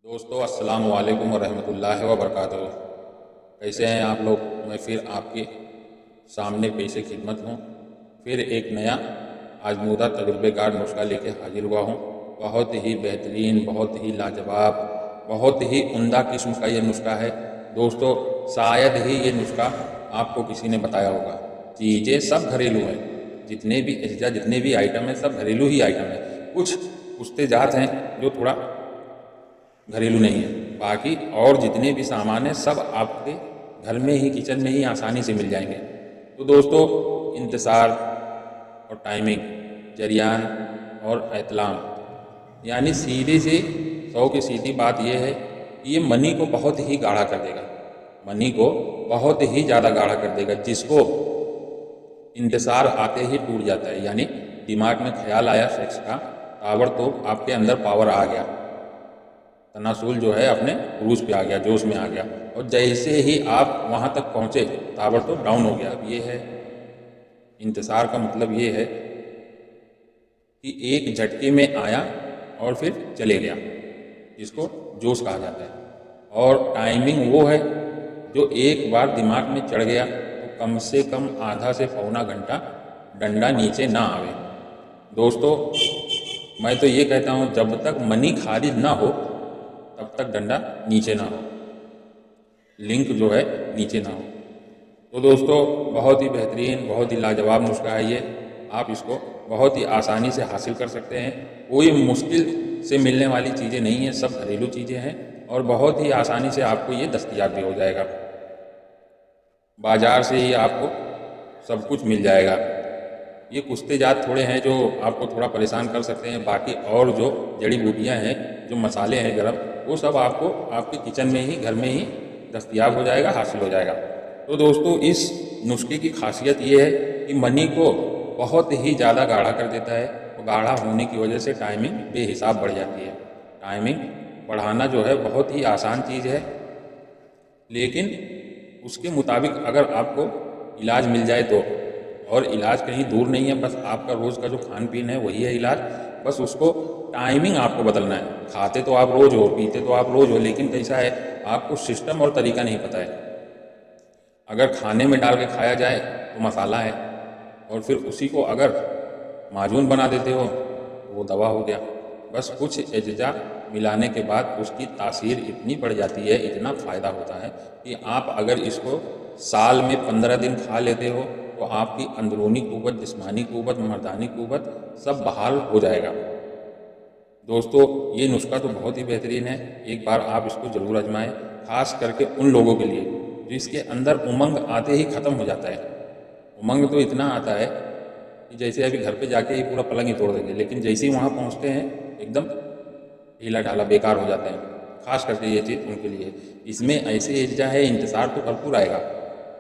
दोस्तों अस्सलाम वालेकुम वरहमतुल्लाहि वबरकातुहू। कैसे हैं आप लोग। मैं फिर आपके सामने पेश खिदमत हूँ। फिर एक नया आजमूदा तजुर्बेकार नुस्खा लेके हाजिर हुआ हूँ। बहुत ही बेहतरीन, बहुत ही लाजवाब, बहुत ही उम्दा किस्म का ये नुस्खा है। दोस्तों शायद ही ये नुस्खा आपको किसी ने बताया होगा। चीज़ें सब घरेलू हैं, जितने भी अज्जा, जितने भी आइटम हैं सब घरेलू ही आइटम हैं। कुछ पुश्ते जात हैं जो थोड़ा घरेलू नहीं है, बाकी और जितने भी सामान हैं सब आपके घर में ही, किचन में ही आसानी से मिल जाएंगे। तो दोस्तों इंतज़ार और टाइमिंग, जरियान और एहतलाम, यानी सीधे से 100 की सीधी बात यह है कि ये मनी को बहुत ही गाढ़ा कर देगा, मनी को बहुत ही ज़्यादा गाढ़ा कर देगा। जिसको इंतज़ार आते ही टूट जाता है, यानी दिमाग में ख्याल आया सेक्स का, ताबड़तोड़ आपके अंदर पावर आ गया, तनासुल जो है अपने उरूज पे आ गया, जोश में आ गया, और जैसे ही आप वहाँ तक पहुँचे ताबड़तोड़ डाउन हो गया। अब ये है इंतज़ार का मतलब ये है कि एक झटके में आया और फिर चले गया, जिसको जोश कहा जाता है। और टाइमिंग वो है जो एक बार दिमाग में चढ़ गया तो कम से कम आधा से पौना घंटा डंडा नीचे ना आवे। दोस्तों मैं तो ये कहता हूँ जब तक मनी खारिज ना हो तब तक डंडा नीचे ना हो, लिंक जो है नीचे ना हो। तो दोस्तों बहुत ही बेहतरीन, बहुत ही लाजवाब नुस्खा है ये। आप इसको बहुत ही आसानी से हासिल कर सकते हैं। कोई मुश्किल से मिलने वाली चीज़ें नहीं हैं, सब घरेलू चीज़ें हैं और बहुत ही आसानी से आपको ये दस्तयाब भी हो जाएगा। बाज़ार से ही आपको सब कुछ मिल जाएगा। ये कुश्ते जात थोड़े हैं जो आपको थोड़ा परेशान कर सकते हैं, बाकी और जो जड़ी बूटियाँ हैं, जो मसाले हैं गरम, वो सब आपको आपके किचन में ही, घर में ही दस्तयाब हो जाएगा, हासिल हो जाएगा। तो दोस्तों इस नुस्खे की खासियत ये है कि मनी को बहुत ही ज़्यादा गाढ़ा कर देता है, और गाढ़ा होने की वजह से टाइमिंग बेहिसाब बढ़ जाती है। टाइमिंग बढ़ाना जो है बहुत ही आसान चीज़ है, लेकिन उसके मुताबिक अगर आपको इलाज मिल जाए तो, और इलाज कहीं दूर नहीं है, बस आपका रोज़ का जो खान पीन है वही है इलाज। बस उसको टाइमिंग आपको बदलना है। खाते तो आप रोज़ हो, पीते तो आप रोज़ हो, लेकिन कैसा है आपको सिस्टम और तरीका नहीं पता है। अगर खाने में डाल के खाया जाए तो मसाला है, और फिर उसी को अगर माजून बना देते हो तो वो दवा हो गया। बस कुछ अज्जा मिलाने के बाद उसकी तासीर इतनी बढ़ जाती है, इतना फ़ायदा होता है कि आप अगर इसको साल में 15 दिन खा लेते हो तो आपकी अंदरूनी क़ुव्वत, जिस्मानी क़ुव्वत, मर्दानी क़ुव्वत सब बहाल हो जाएगा। दोस्तों ये नुस्खा तो बहुत ही बेहतरीन है, एक बार आप इसको ज़रूर आजमाएं। ख़ास करके उन लोगों के लिए जिसके अंदर उमंग आते ही ख़त्म हो जाता है। उमंग तो इतना आता है कि जैसे अभी घर पे जाके ही पूरा पलंग ही तोड़ देंगे, लेकिन जैसे ही वहाँ पहुँचते हैं एकदम ढीला ढाला बेकार हो जाते हैं। ख़ास करके ये चीज़ उनके लिए। इसमें ऐसे एज्जा है, इंतज़ार तो भरपूर आएगा,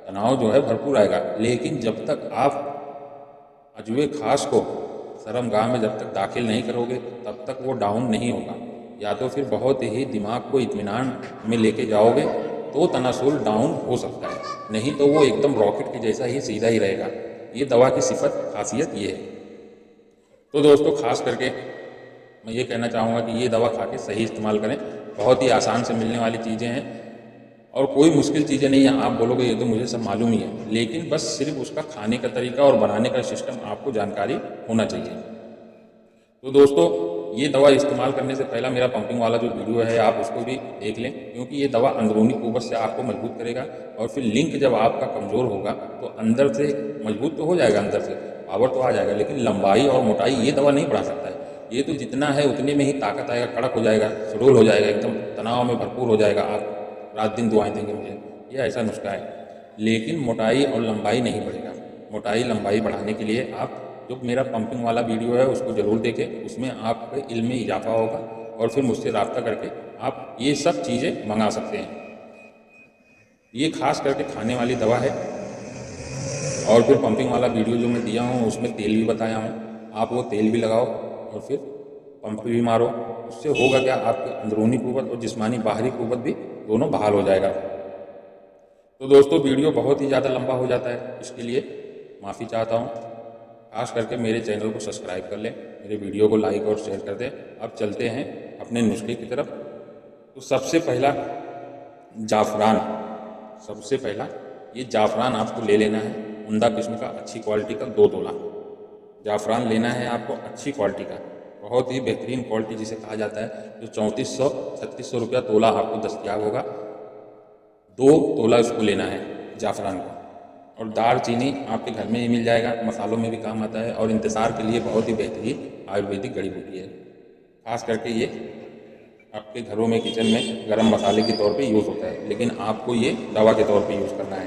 तनाव जो है भरपूर आएगा, लेकिन जब तक आप अजवे खास को शर्मगाह में जब तक दाखिल नहीं करोगे तब तक वो डाउन नहीं होगा। या तो फिर बहुत ही दिमाग को इत्मीनान में लेके जाओगे तो तनासुल डाउन हो सकता है, नहीं तो वो एकदम रॉकेट के जैसा ही सीधा ही रहेगा। ये दवा की सिफत, खासियत ये है। तो दोस्तों ख़ास करके मैं ये कहना चाहूँगा कि ये दवा खा के सही इस्तेमाल करें। बहुत ही आसान से मिलने वाली चीज़ें हैं और कोई मुश्किल चीज़ें नहीं हैं। आप बोलोगे ये तो मुझे सब मालूम ही है, लेकिन बस सिर्फ उसका खाने का तरीका और बनाने का सिस्टम आपको जानकारी होना चाहिए। तो दोस्तों ये दवा इस्तेमाल करने से पहला मेरा पंपिंग वाला जो वीडियो है आप उसको भी देख लें, क्योंकि ये दवा अंदरूनी क़ुव्वत से आपको मजबूत करेगा। और फिर लिंक जब आपका कमज़ोर होगा तो अंदर से मजबूत तो हो जाएगा, अंदर से पावर तो आ जाएगा, लेकिन लंबाई और मोटाई ये दवा नहीं बढ़ा सकता है। ये तो जितना है उतने में ही ताकत आएगा, कड़क हो जाएगा, सुडौल हो जाएगा, एकदम तनाव में भरपूर हो जाएगा। आप रात दिन दुआएं देंगे मुझे, ये ऐसा नुस्खा है। लेकिन मोटाई और लंबाई नहीं बढ़ेगा। मोटाई लंबाई बढ़ाने के लिए आप जो मेरा पंपिंग वाला वीडियो है उसको ज़रूर देखें, उसमें आपके इल्म में इजाफा होगा और फिर मुझसे रब्ता करके आप ये सब चीज़ें मंगा सकते हैं। ये खास करके खाने वाली दवा है। और फिर पंपिंग वाला वीडियो जो मैं दिया हूँ उसमें तेल भी बताया हूँ, आप वो तेल भी लगाओ और फिर पंप भी मारो। उससे होगा क्या, आपकी अंदरूनी क़ुव्वत और जिस्मानी बाहरी क़ुव्वत भी दोनों बहाल हो जाएगा। तो दोस्तों वीडियो बहुत ही ज़्यादा लंबा हो जाता है, इसके लिए माफ़ी चाहता हूँ। खास करके मेरे चैनल को सब्सक्राइब कर लें, मेरे वीडियो को लाइक और शेयर कर दें। अब चलते हैं अपने नुस्खे की तरफ। तो सबसे पहला जाफ़रान, सबसे पहला ये जाफ़रान आपको ले लेना है, उम्दा किस्म का, अच्छी क्वालिटी का 2 तोला जाफ़रान लेना है आपको, अच्छी क्वालिटी का, बहुत ही बेहतरीन क्वालिटी जिसे कहा जाता है, जो 3400-3600 रुपया तोला आपको दस्तियाब होगा। 2 तोला इसको लेना है जाफ़रान को। और दालचीनी आपके घर में ही मिल जाएगा, मसालों में भी काम आता है और इंतज़ार के लिए बहुत ही बेहतरीन आयुर्वेदिक जड़ी बूटी है। खास करके ये आपके घरों में, किचन में गरम मसाले के तौर पे यूज़ होता है, लेकिन आपको ये दवा के तौर पे यूज़ करना है।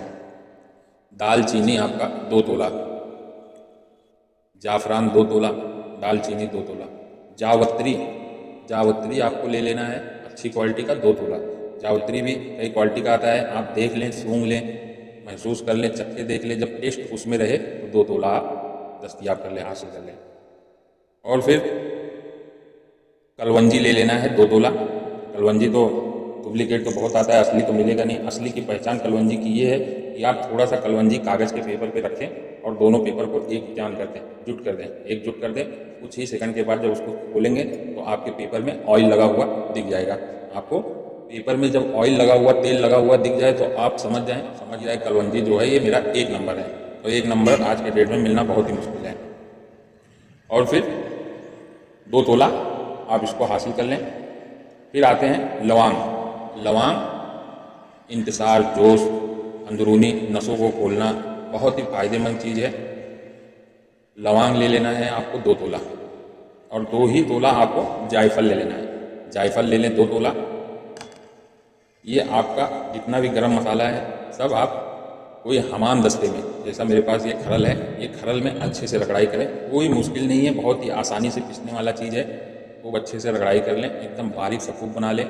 दालचीनी आपका 2 तोला, जाफ़रान 2 तोला, दालचीनी 2 तोला, जावित्री, जावित्री आपको ले लेना है अच्छी क्वालिटी का 2 तोला। जावित्री भी कई क्वालिटी का आता है, आप देख लें, सूंघ लें, महसूस कर लें, चख देख लें, जब टेस्ट उसमें रहे तो 2 तोला आप दस्तियाब कर लें, हासिल कर लें। और फिर कलवंजी ले लेना है 2 तोला। कलवंजी तो डुप्लीकेट तो बहुत आता है, असली तो मिलेगा नहीं। असली की पहचान कलवंजी की ये है कि आप थोड़ा सा कलवंजी कागज़ के पेपर पे रखें और दोनों पेपर को एक जान कर दें, जुट कर दें, एकजुट कर दें। कुछ ही सेकंड के बाद जब उसको खोलेंगे तो आपके पेपर में ऑयल लगा हुआ दिख जाएगा। आपको पेपर में जब ऑयल लगा हुआ, तेल लगा हुआ दिख जाए तो आप समझ जाए कलवंजी जो है ये मेरा 1 नंबर है। तो 1 नंबर आज के डेट में मिलना बहुत ही मुश्किल है। और फिर 2 तोला आप इसको हासिल कर लें। फिर आते हैं लौंग। लौंग इंतसार, जोश, अंदरूनी नसों को खोलना, बहुत ही फायदेमंद चीज़ है। लौंग ले लेना है आपको 2 तोला और 2 ही तोला आपको जायफल ले लेना है। जायफल ले लें 2 तोला। ये आपका जितना भी गरम मसाला है सब आप कोई हमाम दस्ते में, जैसा मेरे पास ये खरल है, ये खरल में अच्छे से रगड़ाई करें। कोई मुश्किल नहीं है, बहुत ही आसानी से पिसने वाला चीज़ है। खूब अच्छे से रगड़ाई कर लें, एकदम बारीक सफ़ूफ बना लें।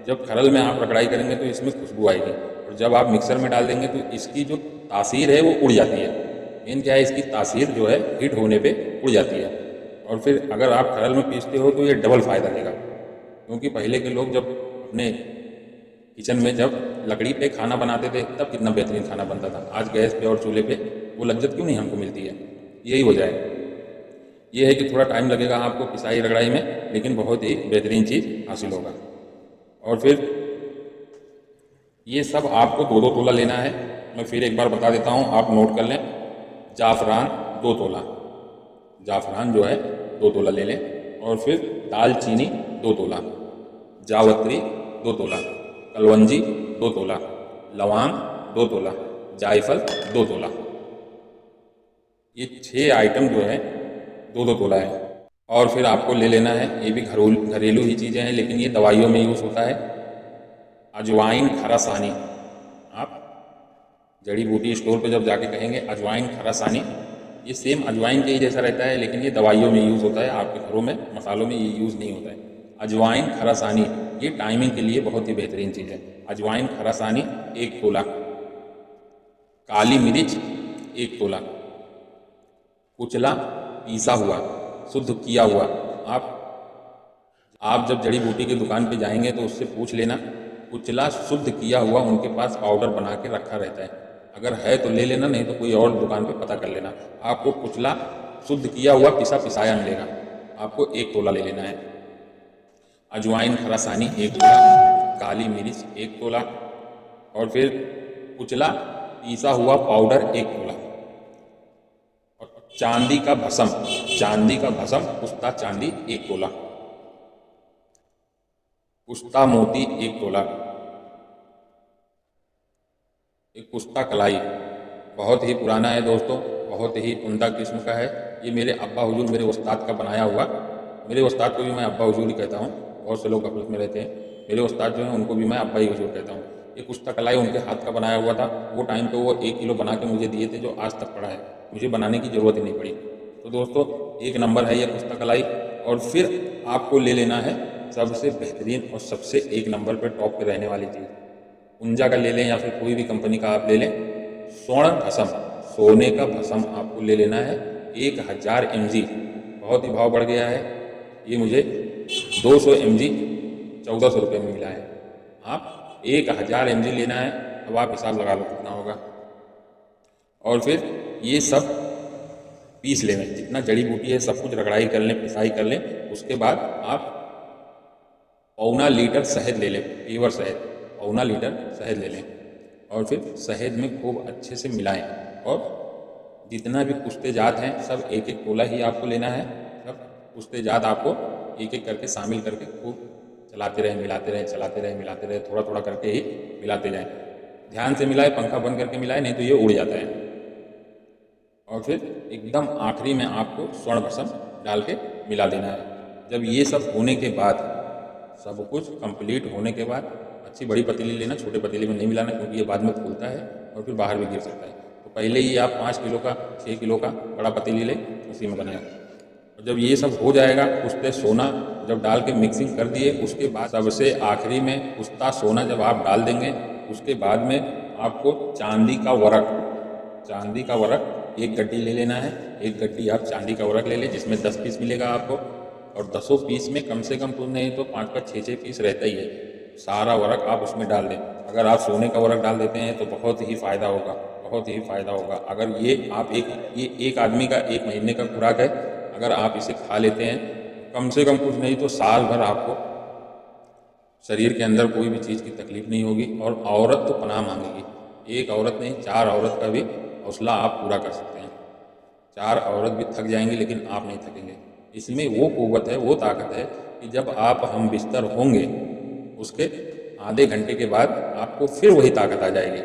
जब खरल में आप रगड़ाई करेंगे तो इसमें खुशबू आएगी और जब आप मिक्सर में डाल देंगे तो इसकी जो तासीर है वो उड़ जाती है। मेन क्या है, इसकी तासीर जो है हीट होने पे उड़ जाती है। और फिर अगर आप खरल में पीसते हो तो ये डबल फ़ायदा देगा, क्योंकि पहले के लोग जब अपने किचन में जब लकड़ी पे खाना बनाते थे तब कितना बेहतरीन खाना बनता था। आज गैस पे और चूल्हे पे वो लज्जत क्यों नहीं हमको मिलती है? यही वजह है। ये है कि थोड़ा टाइम लगेगा आपको पिसाई रगड़ाई में, लेकिन बहुत ही बेहतरीन चीज़ हासिल होगा। और फिर ये सब आपको 2-2 तोला लेना है। मैं फिर एक बार बता देता हूँ, आप नोट कर लें। जाफ़रान 2 तोला, जाफ़रान जो है 2 तोला ले लें। और फिर दालचीनी 2 तोला, जावित्री 2 तोला, कलवंजी 2 तोला, लौंग 2 तोला, जायफल 2 तोला। ये 6 आइटम जो है 2-2 तोला है। और फिर आपको ले लेना है, ये भी घरेलू ही चीज़ें हैं लेकिन ये दवाइयों में यूज़ होता है, अजवाइन खरासानी। आप जड़ी बूटी स्टोर पे जब जाके कहेंगे अजवाइन खरासानी, ये सेम अजवाइन के ही जैसा रहता है लेकिन ये दवाइयों में यूज़ होता है। आपके घरों में मसालों में ये यूज़ नहीं होता है। अजवाइन खरासानी ये टाइमिंग के लिए बहुत ही बेहतरीन चीज़ है। अजवाइन खरासानी 1 तोला, काली मिर्च 1 तोला, कुचला पीसा हुआ, शुद्ध किया हुआ। आप जब जड़ी बूटी की दुकान पे जाएंगे तो उससे पूछ लेना, कुचला शुद्ध किया हुआ उनके पास पाउडर बना के रखा रहता है। अगर है तो ले लेना, नहीं तो कोई और दुकान पे पता कर लेना। आपको कुचला शुद्ध किया हुआ पिसाया मिलेगा। आपको 1 तोला ले लेना है। अजवाइन खरासानी 1 तोला, काली मिर्च 1 तोला और फिर कुचला पीसा हुआ पाउडर 1 तोला और चांदी का भस्म पुस्ता चांदी 1 तोला, पुस्ता मोती 1 तोला, एक पुस्ता कलाई, बहुत ही पुराना है दोस्तों, बहुत ही उम्दा किस्म का है। ये मेरे अब्बा हुजूर, मेरे उस्ताद का बनाया हुआ। मेरे उस्ताद को भी मैं अब्बा हुजूर ही कहता हूँ। बहुत से लोग गफलत में रहते हैं। मेरे उस्ताद जो हैं उनको भी मैं अब्बा ही हुजूर कहता हूँ। ये पुस्ता कलाई उनके हाथ का बनाया हुआ था। वो टाइम पे वो 1 किलो बना के मुझे दिए थे, जो आज तक पड़ा है, मुझे बनाने की ज़रूरत ही नहीं पड़ी। तो दोस्तों 1 नंबर है ये पुस्ता कलाई। और फिर आपको ले लेना है सबसे बेहतरीन और सबसे 1 नंबर पर टॉप पे रहने वाली चीज़, उंजा का ले लें या फिर कोई भी कंपनी का आप ले लें, स्वर्ण भस्म, सोने का भस्म आपको ले लेना है 1000 mg। बहुत ही भाव बढ़ गया है, ये मुझे 200 mg 1400 रुपये में मिला है। आप 1000 mg लेना है, अब आप हिसाब लगा लो कितना होगा। और फिर ये सब पीस लें, जितना जड़ी बूटी है सब कुछ रगड़ाई कर लें, पिसाई कर लें। उसके बाद आप पौना लीटर शहद ले लें, प्योर शहद, पौना लीटर शहद ले लें और फिर शहद में खूब अच्छे से मिलाएं। और जितना भी कुश्ते जात हैं सब एक एक टोला ही आपको लेना है। सब कुश्ते जात आपको एक एक करके शामिल करके खूब चलाते रहें, मिलाते रहें, चलाते रहें, मिलाते रहें, थोड़ा थोड़ा करके ही मिलाते जाएं। ध्यान से मिलाएं, पंखा बंद करके मिलाएं, नहीं तो ये उड़ जाता है। और फिर एकदम आखिरी में आपको स्वर्ण भस्म डाल के मिला देना है। जब ये सब होने के बाद, सब कुछ कंप्लीट होने के बाद, अच्छी बड़ी पतीली लेना, छोटे पतीली में नहीं मिलाना क्योंकि ये बाद में फूलता है और फिर बाहर भी गिर सकता है। तो पहले ही आप 5 किलो का, 6 किलो का बड़ा पतीली लें, उसी में बनाएं। और जब ये सब हो जाएगा, कुश्ते सोना जब डाल के मिक्सिंग कर दिए, उसके बाद सबसे आखिरी में कुश्ता सोना जब आप डाल देंगे, उसके बाद में आपको चांदी का वरक, चांदी का वरक 1 गड्डी ले लेना है। 1 गड्डी आप चांदी का वरक ले लें जिसमें 10 पीस मिलेगा आपको। और 10 पीस में कम से कम कुछ नहीं तो 5-5, 6-6 पीस रहता ही है। सारा वरक आप उसमें डाल दें। अगर आप सोने का वरक डाल देते हैं तो बहुत ही फ़ायदा होगा, बहुत ही फ़ायदा होगा। अगर ये आप एक आदमी का 1 महीने का खुराक है, अगर आप इसे खा लेते हैं, कम से कम कुछ नहीं तो साल भर आपको शरीर के अंदर कोई भी चीज़ की तकलीफ नहीं होगी। और औरत तो पनाह मांगेगी। 1 औरत नहीं, 4 औरत का भी हौसला आप पूरा कर सकते हैं। 4 औरत भी थक जाएंगी लेकिन आप नहीं थकेंगे। इसमें वो कुव्वत है, वो ताकत है कि जब आप हम बिस्तर होंगे, उसके आधे घंटे के बाद आपको फिर वही ताकत आ जाएगी।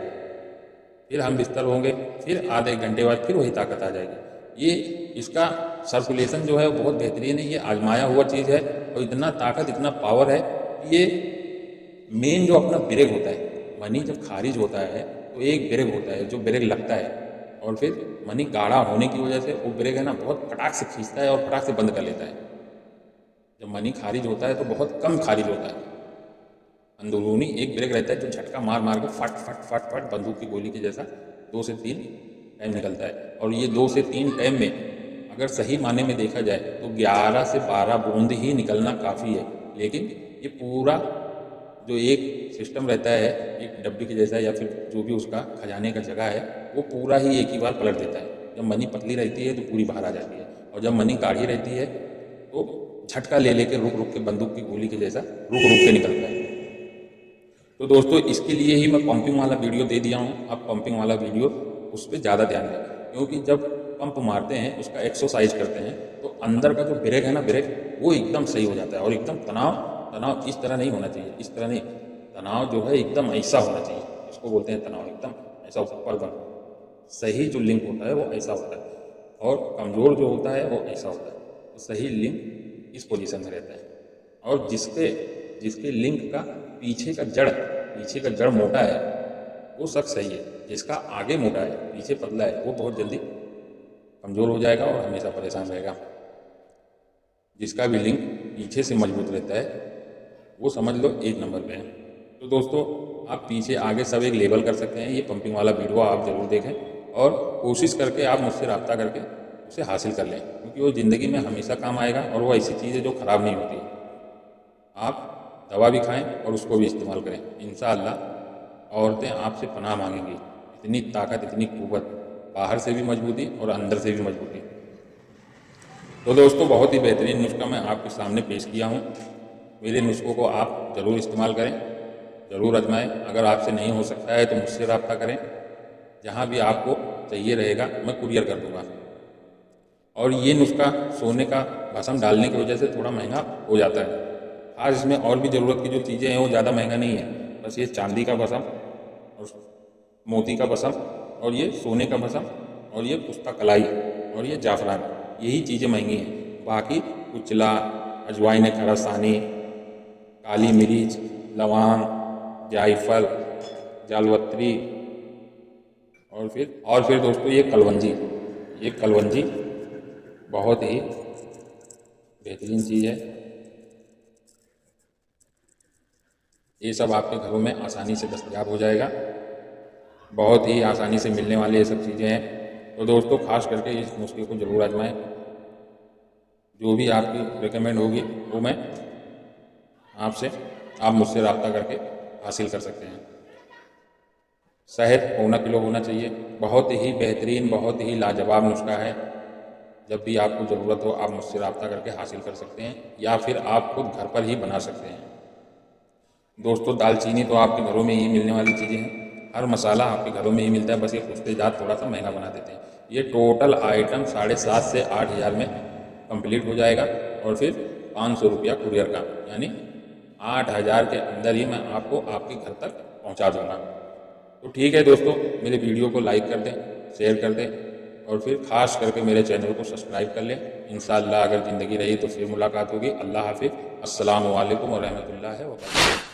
फिर हम बिस्तर होंगे, फिर आधे घंटे बाद फिर वही ताकत आ जाएगी। ये इसका सर्कुलेशन जो है वो बहुत बेहतरीन है। ये आजमाया हुआ चीज़ है और इतना ताकत, इतना पावर है। ये मेन जो अपना ब्रेक होता है, मनी जब खारिज होता है तो एक ब्रेक होता है जो ब्रेक लगता है और फिर मनी गाढ़ा होने की वजह से वो ब्रेक है ना बहुत फटाक से खींचता है और फटाक से बंद कर लेता है। जब मनी खारिज होता है तो बहुत कम खारिज होता है। अंदरूनी एक ब्रेक रहता है जो झटका मार मार के फट फट फट फट बंदूक की गोली के जैसा 2 से 3 टाइम निकलता है। और ये 2 से 3 टाइम में अगर सही माने में देखा जाए तो 11 से 12 बूंद ही निकलना काफ़ी है। लेकिन ये पूरा जो एक सिस्टम रहता है, एक डब्बी के जैसा या फिर जो भी उसका खजाने का जगह है, वो पूरा ही एक ही बार पलट देता है। जब मनी पतली रहती है तो पूरी बाहर आ जाती है और जब मनी गाढ़ी रहती है तो झटका ले लेके रुक रुक के बंदूक की गोली के जैसा रुक रुक के निकलता है। तो दोस्तों इसके लिए ही मैं पंपिंग वाला वीडियो दे दिया हूँ। आप पंपिंग वाला वीडियो उस पर ज़्यादा ध्यान दें क्योंकि जब पंप मारते हैं, उसका एक्सरसाइज करते हैं तो अंदर का जो ब्रेक है ना, ब्रेक वो एकदम सही हो जाता है। और एकदम तनाव इस तरह नहीं होना चाहिए, इस तरह नहीं। तनाव जो है एकदम ऐसा होना चाहिए, इसको बोलते हैं तनाव एकदम ऐसा ऊपर का। सही जो लिंक होता है वो ऐसा होता है और कमज़ोर जो होता है वो ऐसा होता है। तो सही लिंक इस पोजीशन में रहता है। और जिसके लिंक का पीछे का जड़ मोटा है वो शख्स सही है। जिसका आगे मोटा है, पीछे पतला है, वो बहुत जल्दी कमज़ोर हो जाएगा और हमेशा परेशान रहेगा। जिसका भी लिंक पीछे से मजबूत रहता है वो समझ लो 1 नंबर पे है। तो दोस्तों आप पीछे आगे सब एक लेवल कर सकते हैं। ये पंपिंग वाला वीडियो आप ज़रूर देखें और कोशिश करके आप मुझसे रब्ता करके उसे हासिल कर लें क्योंकि वो ज़िंदगी में हमेशा काम आएगा और वो ऐसी चीज़ है जो ख़राब नहीं होती। आप दवा भी खाएं और उसको भी इस्तेमाल करें, इंशाअल्लाह औरतें आपसे पनाह मांगेंगी। इतनी ताकत, इतनी क़ुव्वत, बाहर से भी मजबूती और अंदर से भी मजबूती। तो दोस्तों बहुत ही बेहतरीन नुस्खा मैं आपके सामने पेश किया हूँ। मेरे नुस्खों को आप ज़रूर इस्तेमाल करें, ज़रूर आजमाएं। अगर आपसे नहीं हो सकता है तो मुझसे रब्ता करें, जहाँ भी आपको चाहिए रहेगा मैं कुरियर कर दूँगा। और ये नुस्खा सोने का भस्म डालने की वजह से थोड़ा महंगा हो जाता है। आज इसमें और भी ज़रूरत की जो चीज़ें हैं वो ज़्यादा महंगा नहीं है। बस ये चांदी का भस्म और मोती का भस्म और ये सोने का भस्म और ये पुस्ता कलाई और ये जाफरान, यही चीज़ें महंगी हैं। बाकी कुचला, अजवाइन खरसानी, काली मिर्च, लौंग, जायफल, जालवत्री और फिर दोस्तों ये कलवंजी बहुत ही बेहतरीन चीज़ है। ये सब आपके घरों में आसानी से दस्तयाब हो जाएगा, बहुत ही आसानी से मिलने वाली ये सब चीज़ें हैं। तो दोस्तों खास करके इस नुस्खे को ज़रूर आजमाएं। जो भी आपकी रिकमेंड होगी वो मैं आप मुझसे रब्ता करके हासिल कर सकते हैं। शहद 1.25 किलो होना चाहिए। बहुत ही बेहतरीन, बहुत ही लाजवाब नुस्खा है। जब भी आपको ज़रूरत हो आप मुझसे रब्ता करके हासिल कर सकते हैं या फिर आप खुद घर पर ही बना सकते हैं। दोस्तों दालचीनी तो आपके घरों में ही मिलने वाली चीज़ें हैं, हर मसाला आपके घरों में ही मिलता है, बस ये पुश्ते जात थोड़ा सा महंगा बना देते हैं। ये टोटल आइटम 7,500 से 8,000 में कंप्लीट हो जाएगा और फिर 500 रुपया कुरियर का, यानी 8,000 के अंदर ही मैं आपको आपके घर तक पहुंचा दूंगा। तो ठीक है दोस्तों, मेरे वीडियो को लाइक कर दें, शेयर कर दें और फिर ख़ास करके मेरे चैनल को सब्सक्राइब कर लें। इंशाअल्लाह अगर ज़िंदगी रही तो फिर मुलाकात होगी। अल्लाह हाफिज़। अस्सलामु अलैकुम व रहमतुल्लाहि व बरकातुहू।